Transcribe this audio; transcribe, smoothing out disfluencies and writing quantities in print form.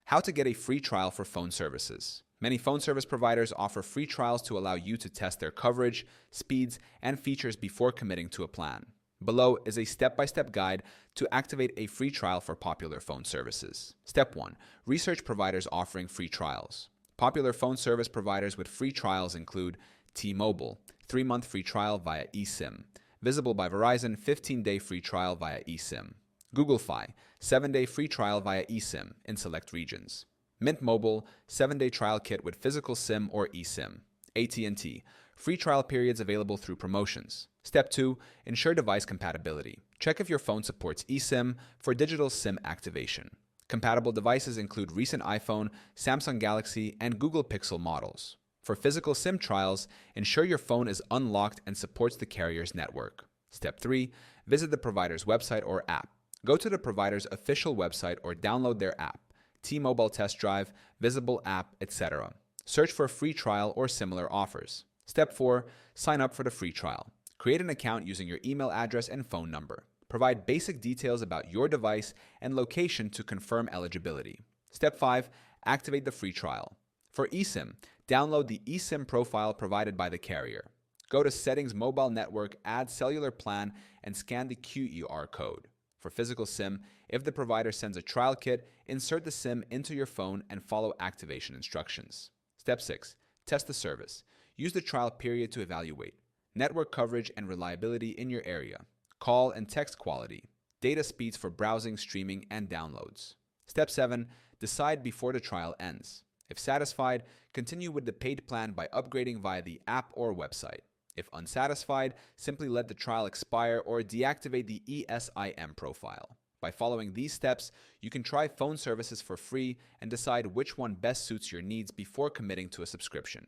How to get a free trial for phone services. Many phone service providers offer free trials to allow you to test their coverage, speeds, and features before committing to a plan. Below is a step-by-step guide to activate a free trial for popular phone services. Step 1. Research providers offering free trials. Popular phone service providers with free trials include T-Mobile, 3-month free trial via eSIM. Visible by Verizon, 15-day free trial via eSIM. Google Fi, 7-day free trial via eSIM in select regions. Mint Mobile, 7-day trial kit with physical SIM or eSIM. AT&T, free trial periods available through promotions. Step 2. Ensure device compatibility. Check if your phone supports eSIM for digital SIM activation. Compatible devices include recent iPhone, Samsung Galaxy, and Google Pixel models. For physical SIM trials, ensure your phone is unlocked and supports the carrier's network. Step 3. Visit the provider's website or app. Go to the provider's official website or download their app, T-Mobile Test Drive, Visible app, etc. Search for free trial or similar offers. Step 4. Sign up for the free trial. Create an account using your email address and phone number. Provide basic details about your device and location to confirm eligibility. Step 5. Activate the free trial. For eSIM, download the eSIM profile provided by the carrier. Go to Settings Mobile Network, add cellular plan, and scan the QR code. For physical SIM, if the provider sends a trial kit, insert the SIM into your phone and follow activation instructions. Step 6. Test the service. Use the trial period to evaluate network coverage and reliability in your area, call and text quality, data speeds for browsing, streaming, and downloads. Step 7. Decide before the trial ends. If satisfied, continue with the paid plan by upgrading via the app or website. If unsatisfied, simply let the trial expire or deactivate the eSIM profile. By following these steps, you can try phone services for free and decide which one best suits your needs before committing to a subscription.